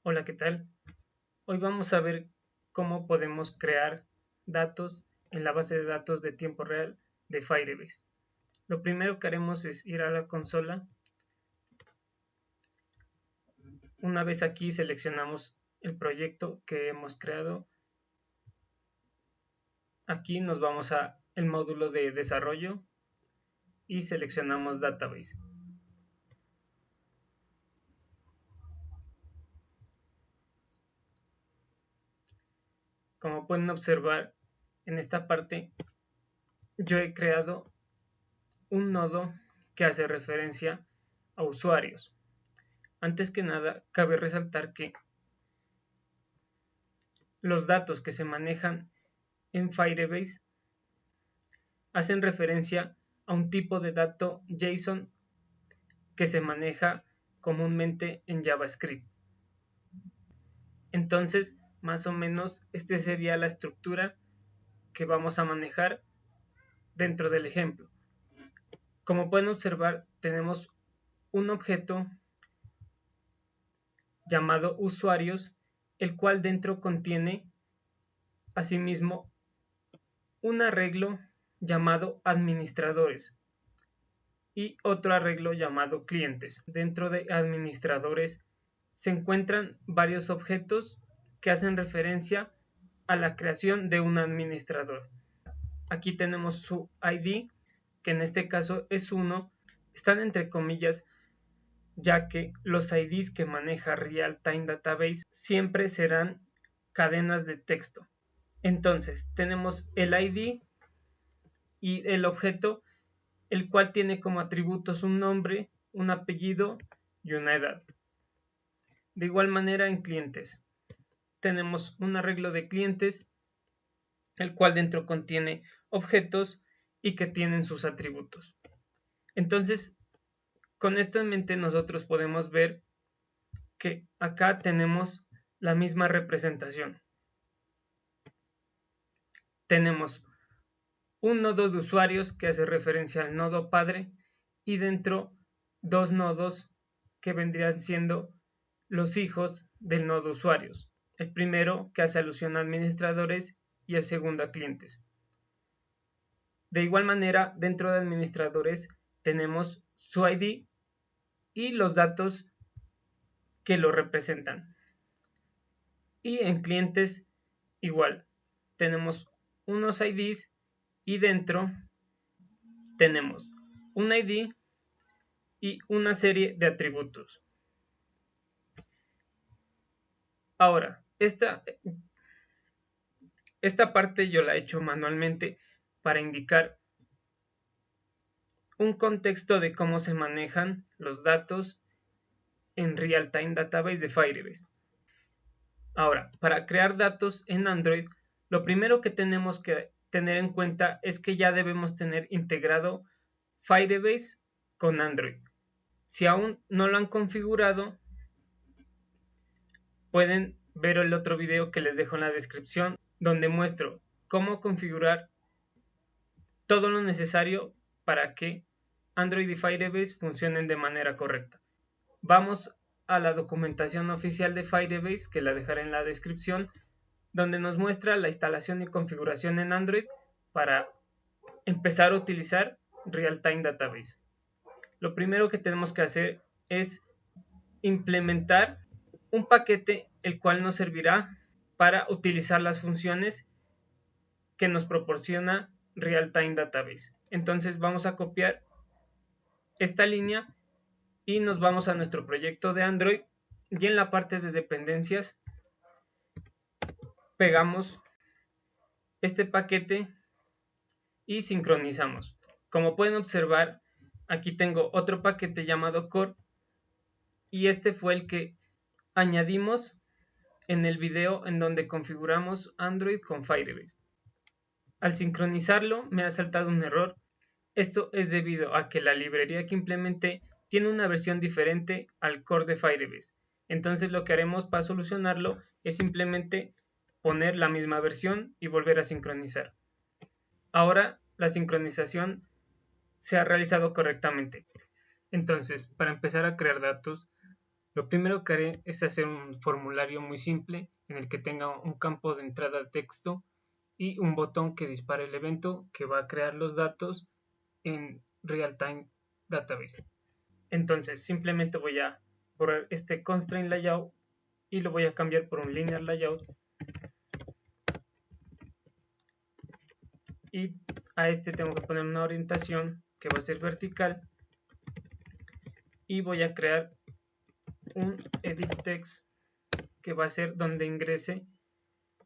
Hola, ¿qué tal? Hoy vamos a ver cómo podemos crear datos en la base de datos de tiempo real de Firebase. Lo primero que haremos es ir a la consola. Una vez aquí seleccionamos el proyecto que hemos creado. Aquí nos vamos a el módulo de desarrollo y seleccionamos Database. Como pueden observar en esta parte, yo he creado un nodo que hace referencia a usuarios. Antes que nada, cabe resaltar que los datos que se manejan en Firebase hacen referencia a un tipo de dato JSON que se maneja comúnmente en JavaScript. Entonces, más o menos, esta sería la estructura que vamos a manejar dentro del ejemplo. Como pueden observar, tenemos un objeto llamado usuarios, el cual dentro contiene asimismo un arreglo llamado administradores y otro arreglo llamado clientes. Dentro de administradores se encuentran varios objetos que hacen referencia a la creación de un administrador. Aquí tenemos su ID, que en este caso es 1. Están entre comillas, ya que los IDs que maneja Real Time Database siempre serán cadenas de texto. Entonces, tenemos el ID y el objeto, el cual tiene como atributos un nombre, un apellido y una edad. De igual manera en clientes, tenemos un arreglo de clientes, el cual dentro contiene objetos y que tienen sus atributos. Entonces, con esto en mente nosotros podemos ver que acá tenemos la misma representación. Tenemos un nodo de usuarios que hace referencia al nodo padre y dentro dos nodos que vendrían siendo los hijos del nodo usuarios. El primero que hace alusión a administradores y el segundo a clientes. De igual manera, dentro de administradores tenemos su ID y los datos que lo representan. Y en clientes igual, tenemos unos IDs y dentro tenemos un ID y una serie de atributos. Ahora, esta parte yo la he hecho manualmente para indicar un contexto de cómo se manejan los datos en Real Time Database de Firebase. Ahora, para crear datos en Android, lo primero que tenemos que tener en cuenta es que ya debemos tener integrado Firebase con Android. Si aún no lo han configurado, pueden ver el otro video que les dejo en la descripción, donde muestro cómo configurar todo lo necesario para que Android y Firebase funcionen de manera correcta. Vamos a la documentación oficial de Firebase, que la dejaré en la descripción, donde nos muestra la instalación y configuración en Android para empezar a utilizar Real Time Database. Lo primero que tenemos que hacer es implementar un paquete el cual nos servirá para utilizar las funciones que nos proporciona Real Time Database. Entonces vamos a copiar esta línea y nos vamos a nuestro proyecto de Android y en la parte de dependencias pegamos este paquete y sincronizamos. Como pueden observar, aquí tengo otro paquete llamado core y este fue el que añadimos en el video en donde configuramos Android con Firebase. Al sincronizarlo me ha saltado un error. Esto es debido a que la librería que implementé tiene una versión diferente al core de Firebase. Entonces lo que haremos para solucionarlo es simplemente poner la misma versión y volver a sincronizar. Ahora la sincronización se ha realizado correctamente. Entonces, para empezar a crear datos, Lo primero que haré es hacer un formulario muy simple en el que tenga un campo de entrada de texto y un botón que dispare el evento que va a crear los datos en Real-Time Database. Entonces simplemente voy a borrar este constraint layout y lo voy a cambiar por un linear layout, y a este tengo que poner una orientación que va a ser vertical, y voy a crear un edit text que va a ser donde ingrese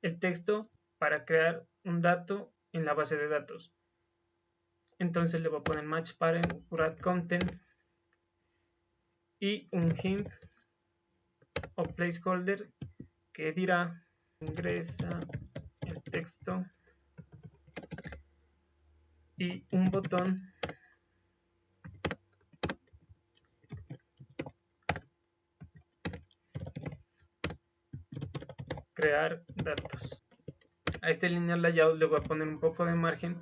el texto para crear un dato en la base de datos. Entonces le voy a poner match parent grad content y un hint o placeholder que dirá ingresa el texto, y un botón crear datos. A este linear layout le voy a poner un poco de margen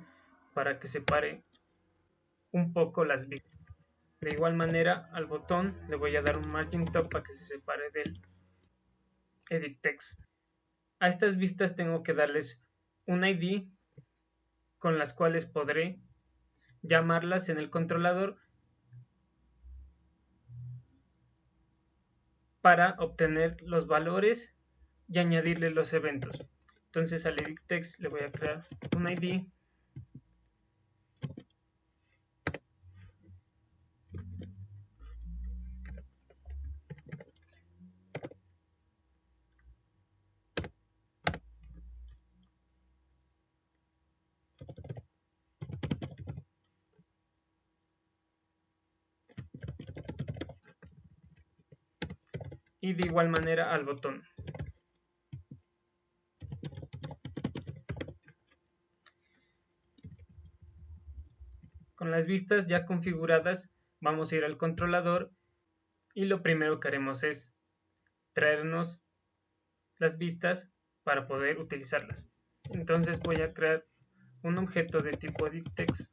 para que separe un poco las vistas. De igual manera al botón le voy a dar un margin top para que se separe del edit text. A estas vistas tengo que darles un ID con las cuales podré llamarlas en el controlador para obtener los valores y añadirle los eventos. Entonces al edit text le voy a crear un ID y de igual manera al botón. Con las vistas ya configuradas, vamos a ir al controlador y lo primero que haremos es traernos las vistas para poder utilizarlas. Entonces voy a crear un objeto de tipo edit text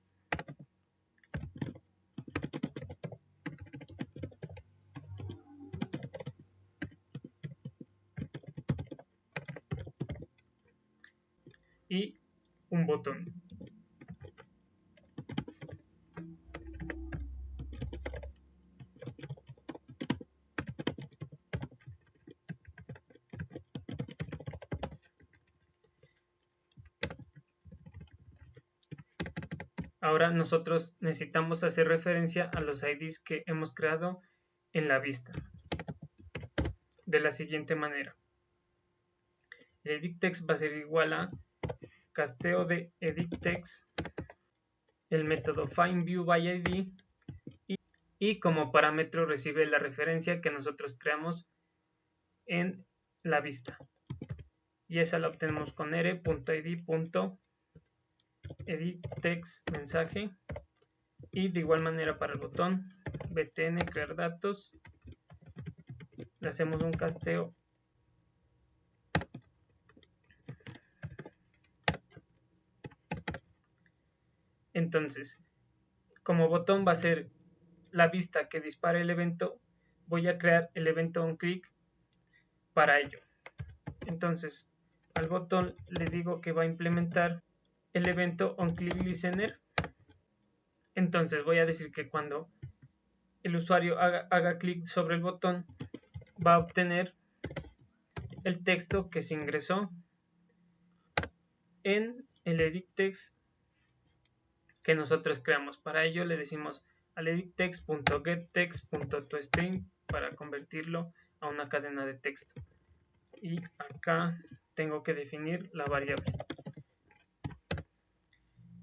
y un botón. Ahora nosotros necesitamos hacer referencia a los IDs que hemos creado en la vista de la siguiente manera. El edit text va a ser igual a casteo de edit text, el método findViewById, y como parámetro recibe la referencia que nosotros creamos en la vista, y esa la obtenemos con r.id.editText mensaje, y de igual manera para el botón btn crear datos le hacemos un casteo Entonces, como botón va a ser la vista que dispare el evento, voy a crear el evento onClick para ello. Entonces, al botón le digo que va a implementar el evento onClickListener. Entonces voy a decir que cuando el usuario haga clic sobre el botón, va a obtener el texto que se ingresó en el edit text que nosotros creamos. Para ello le decimos al editText.getText.toString para convertirlo a una cadena de texto. Y acá tengo que definir la variable.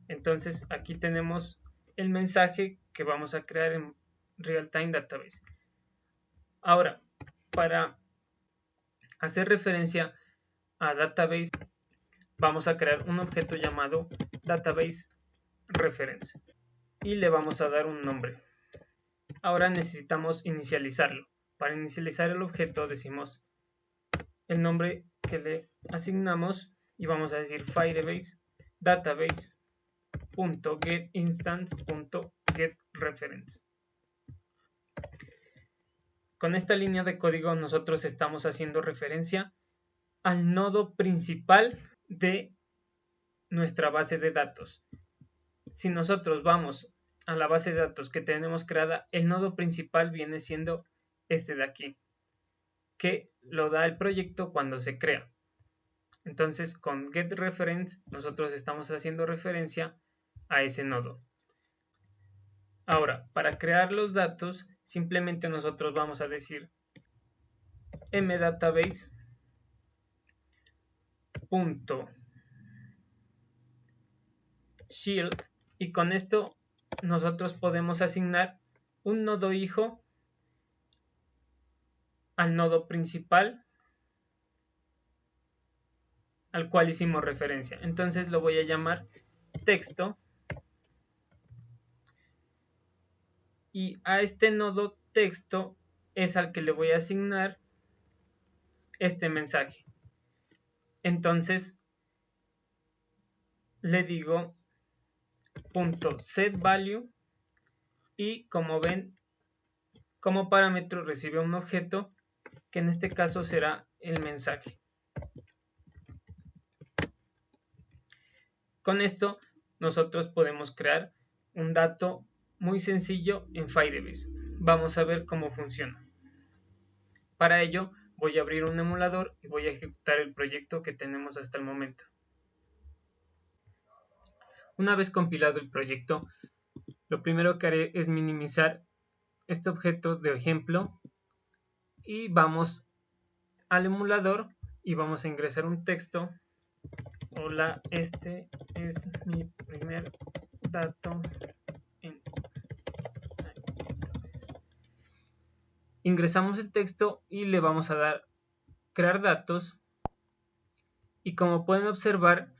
Entonces aquí tenemos el mensaje que vamos a crear en Real-Time Database. Ahora, para hacer referencia a Database, vamos a crear un objeto llamado Database Reference y le vamos a dar un nombre. Ahora necesitamos inicializarlo. Para inicializar el objeto decimos el nombre que le asignamos y vamos a decir Firebase database.getInstance.getReference. Con esta línea de código nosotros estamos haciendo referencia al nodo principal de nuestra base de datos. Si nosotros vamos a la base de datos que tenemos creada, el nodo principal viene siendo este de aquí, que lo da el proyecto cuando se crea. Entonces con getReference nosotros estamos haciendo referencia a ese nodo. Ahora, para crear los datos, simplemente nosotros vamos a decir mdatabase.shield y con esto nosotros podemos asignar un nodo hijo al nodo principal al cual hicimos referencia. Entonces lo voy a llamar texto y a este nodo texto es al que le voy a asignar este mensaje. Entonces le digo .setValue y como ven, como parámetro recibe un objeto que en este caso será el mensaje. Con esto nosotros podemos crear un dato muy sencillo en Firebase. Vamos a ver cómo funciona. Para ello voy a abrir un emulador y voy a ejecutar el proyecto que tenemos hasta el momento. Una vez compilado el proyecto, lo primero que haré es minimizar este objeto de ejemplo y vamos al emulador y vamos a ingresar un texto. Hola, este es mi primer dato en Firebase. Ingresamos el texto y le vamos a dar crear datos y como pueden observar,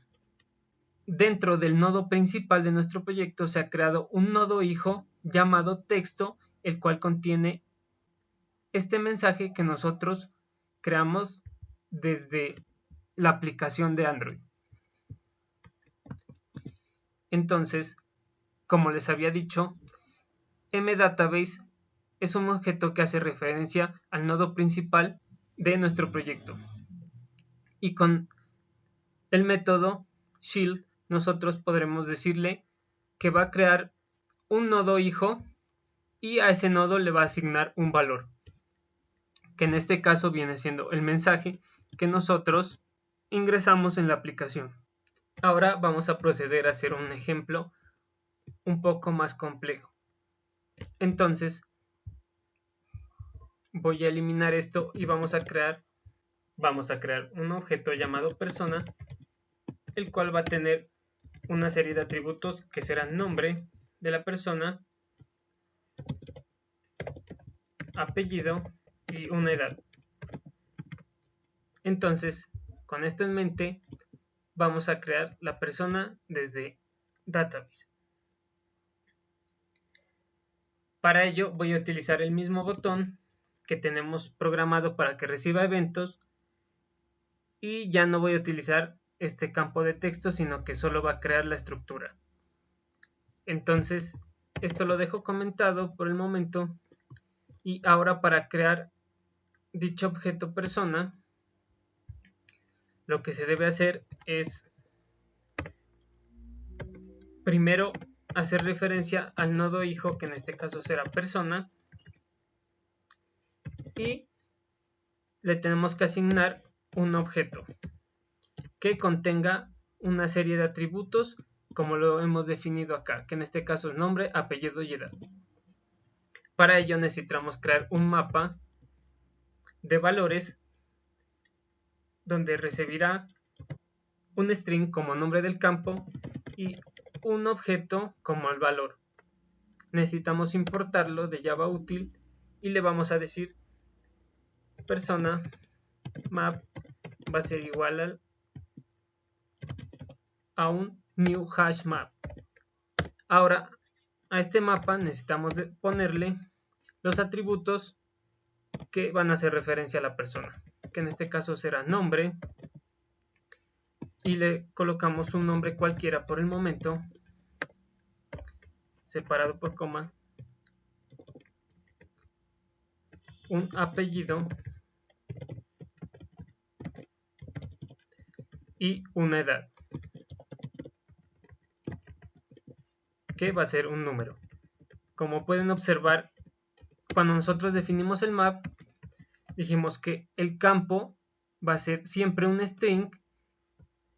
dentro del nodo principal de nuestro proyecto se ha creado un nodo hijo llamado texto, el cual contiene este mensaje que nosotros creamos desde la aplicación de Android. Entonces, como les había dicho, mDatabase es un objeto que hace referencia al nodo principal de nuestro proyecto. Y con el método shield nosotros podremos decirle que va a crear un nodo hijo y a ese nodo le va a asignar un valor, que en este caso viene siendo el mensaje que nosotros ingresamos en la aplicación. Ahora vamos a proceder a hacer un ejemplo un poco más complejo. Entonces voy a eliminar esto y vamos a crear un objeto llamado persona, el cual va a tener una serie de atributos que serán nombre de la persona, apellido y una edad. Entonces, con esto en mente, vamos a crear la persona desde Database. Para ello voy a utilizar el mismo botón que tenemos programado para que reciba eventos y ya no voy a utilizar este campo de texto, sino que solo va a crear la estructura. Entonces, esto lo dejo comentado por el momento y ahora para crear dicho objeto persona, lo que se debe hacer es primero hacer referencia al nodo hijo, que en este caso será persona, y le tenemos que asignar un objeto que contenga una serie de atributos como lo hemos definido acá, que en este caso es nombre, apellido y edad. Para ello necesitamos crear un mapa de valores donde recibirá un string como nombre del campo y un objeto como el valor. Necesitamos importarlo de Java Util y le vamos a decir persona map va a ser igual a un new hash map. Ahora a este mapa necesitamos ponerle los atributos que van a hacer referencia a la persona, que en este caso será nombre, y le colocamos un nombre cualquiera por el momento, separado por coma, un apellido y una edad, que va a ser un número. Como pueden observar, cuando nosotros definimos el map, dijimos que el campo va a ser siempre un string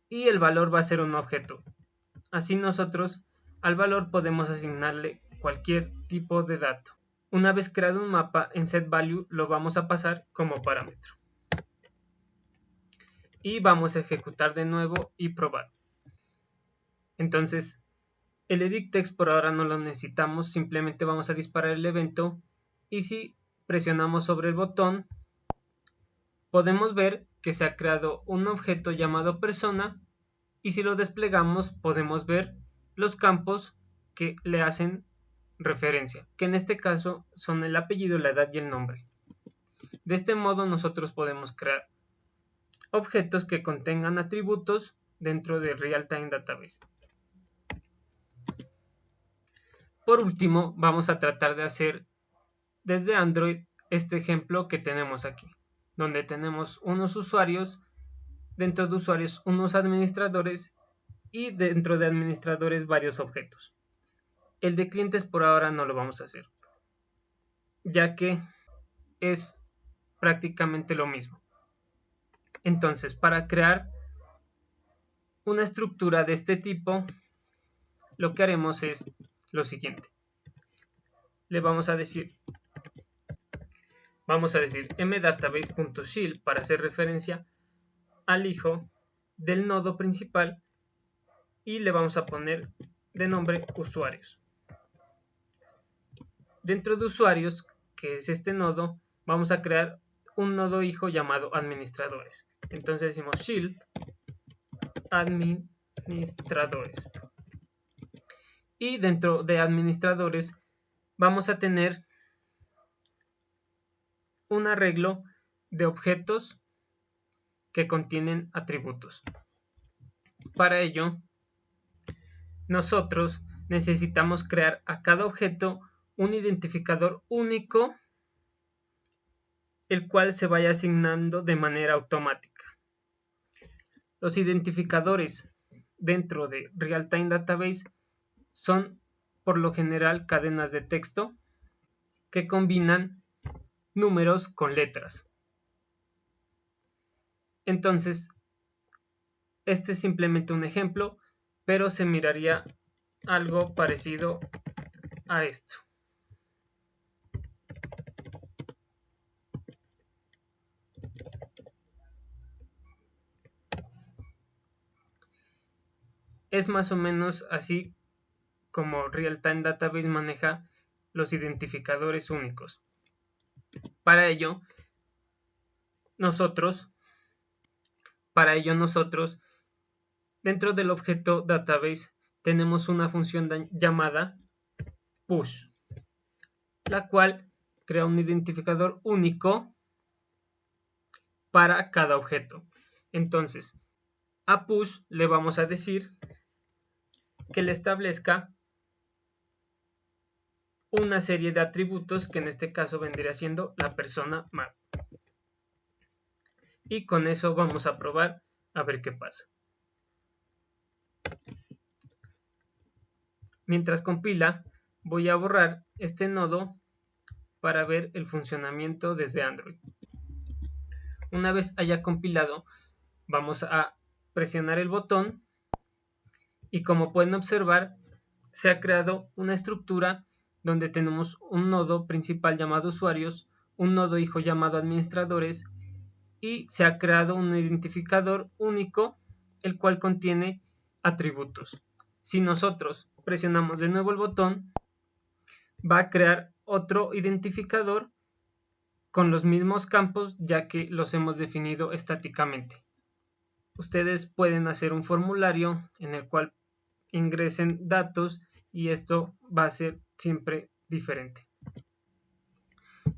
y el valor va a ser un objeto. Así nosotros al valor podemos asignarle cualquier tipo de dato. Una vez creado un mapa en setValue, lo vamos a pasar como parámetro. Y vamos a ejecutar de nuevo y probar. Entonces, el edit text por ahora no lo necesitamos, simplemente vamos a disparar el evento y si presionamos sobre el botón, podemos ver que se ha creado un objeto llamado persona y si lo desplegamos podemos ver los campos que le hacen referencia, que en este caso son el apellido, la edad y el nombre. De este modo nosotros podemos crear objetos que contengan atributos dentro de Real-Time Database. Por último, vamos a tratar de hacer desde Android este ejemplo que tenemos aquí, donde tenemos unos usuarios, dentro de usuarios unos administradores y dentro de administradores varios objetos. El de clientes por ahora no lo vamos a hacer, ya que es prácticamente lo mismo. Entonces, para crear una estructura de este tipo, lo que haremos es lo siguiente. Le vamos a decir mdatabase.shield para hacer referencia al hijo del nodo principal y le vamos a poner de nombre usuarios. Dentro de usuarios, que es este nodo, vamos a crear un nodo hijo llamado administradores. Entonces decimos shield administradores. Y dentro de administradores vamos a tener un arreglo de objetos que contienen atributos. Para ello, nosotros necesitamos crear a cada objeto un identificador único, el cual se vaya asignando de manera automática. Los identificadores dentro de Real-Time Database son por lo general cadenas de texto que combinan números con letras. Entonces, este es simplemente un ejemplo, pero se miraría algo parecido a esto. Es más o menos así como Real-Time Database maneja los identificadores únicos. Para ello, nosotros, dentro del objeto database, tenemos una función llamada push, la cual crea un identificador único para cada objeto. Entonces, a push le vamos a decir que le establezca una serie de atributos que en este caso vendría siendo la persona map. Y con eso vamos a probar a ver qué pasa. Mientras compila, voy a borrar este nodo para ver el funcionamiento desde Android. Una vez haya compilado, vamos a presionar el botón y como pueden observar, se ha creado una estructura donde tenemos un nodo principal llamado usuarios, un nodo hijo llamado administradores y se ha creado un identificador único el cual contiene atributos. Si nosotros presionamos de nuevo el botón, va a crear otro identificador con los mismos campos ya que los hemos definido estáticamente. Ustedes pueden hacer un formulario en el cual ingresen datos y esto va a ser siempre diferente.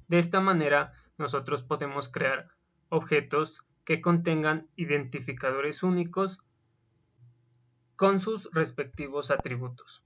De esta manera nosotros podemos crear objetos que contengan identificadores únicos con sus respectivos atributos.